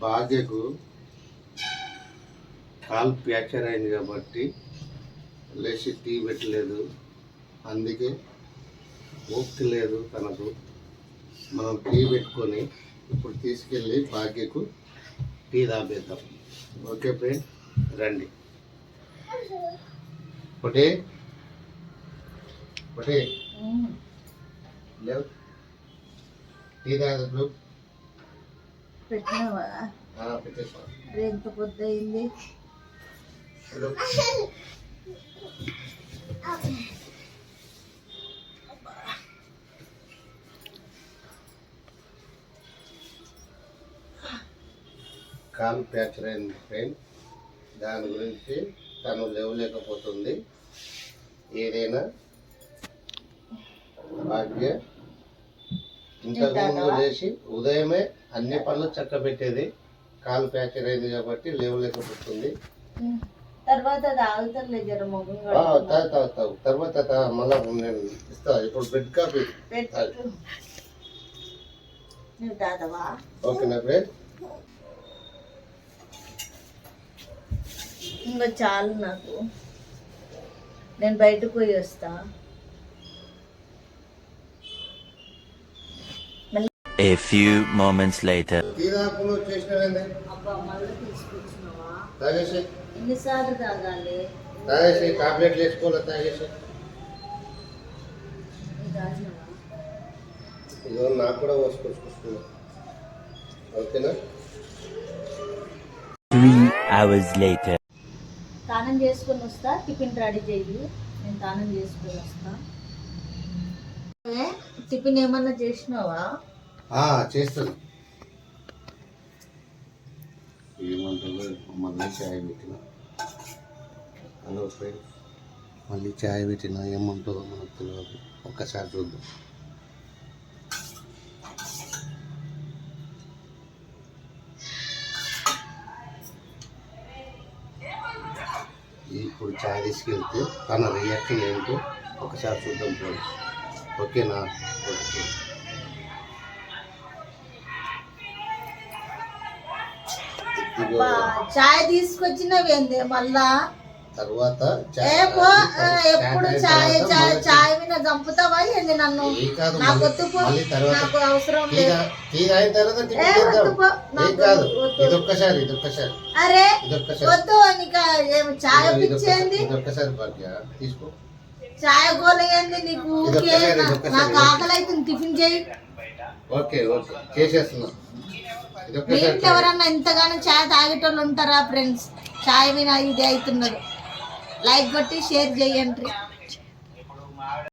భాగ్యకు కాలు ఫ్రాక్చర్ అయింది కాబట్టి లేచి టీ పెట్టలేదు. అందుకే ఓపిక లేదు తనకు. మనం టీ పెట్టుకొని ఇప్పుడు తీసుకెళ్ళి భాగ్యకు టీ తాపేద్దాం. ఓకే ఫ్రెండ్, రండి. ఒకటి ఒకటి లేవు టీ తాగదు. పెట్టినావా? పెట్టేసా. ఎంత పొద్దు అయింది. కాలు ఫ్రాక్చర్ అయింది ఫ్రెండ్. దాని గురించి తను లేవలేకపోతుంది. ఏదైనా భాగ్య ఇంతకుముందు లేచి ఉదయమే అన్ని పనులు చక్క పెట్టేది. కాలు ఫ్రాక్చర్ అయింది కాబట్టి లేవలేకపోతుంది. తర్వాత తాగుతారులే జర మొగం. తాగుతావు తర్వాత మళ్ళా నేను ఇస్తా. ఇప్పుడు బెడ్ కాఫీ తాతవా? ఓకేనా ఫ్రెండ్? ఇంకా చాలు నాకు, నేను బయటకు పోయి వస్తా. A few moments later. అబ్బా మళ్ళీ తీసుకొచ్చినావా? తాగేసి ఎన్నిసార్లు తాగాలి? తాగేసి టాబ్లెట్లు వేసుకోవాలి. తాగేసి ఇదో నాకు కూడా పోసుకొచ్చుకొస్తున్నా. ఓకేనా? 3 hours later. స్నానం చేసుకొని వస్తా. టిఫిన్ రెడీ చెయ్యి, నేను స్నానం చేసుకొని వస్తా. టిఫిన్ ఏమన్నా చేసినావా? చేస్తాను. ఏమంటుందో మళ్ళీ చాయ్ పెట్టినా. హలో ఫ్రెండ్, మళ్ళీ చాయ్ పెట్టినా ఏమంటుందో మనకు తెలియదు. ఒక్కసారి చూద్దాం. ఇప్పుడు చాయ్ తీసుకెళ్తే తన రియాక్షన్ ఏంటో ఒకసారి చూద్దాం ఫ్రెండ్స్. ఓకేనా? ఓకే. చాయ్ తీసుకొచ్చినవేంది మళ్ళా? తర్వాత ఎప్పుడు చాయ్ చాయ్ చాయ్ మీద చంపుతావా ఏంది నన్ను? నాకు నాకు అవసరం లేదు. అరే వద్దు, నీకు చాయ్ పిచ్చేంది? తీసుకో. చాయ్ గోలయ్యింది నీకు. నాకు ఆకలి అవుతుంది, టిఫిన్ చేయి. Okay okay చేసేస్తున్నా. మీ ఇంట్లో ఎవరన్నా ఎంతగానో చాయ్ తాగేటోళ్ళు ఉంటారా ఫ్రెండ్స్? చాయ్ మీద ఇది అవుతున్నారు. లైక్ కొట్టి షేర్ చేయండి.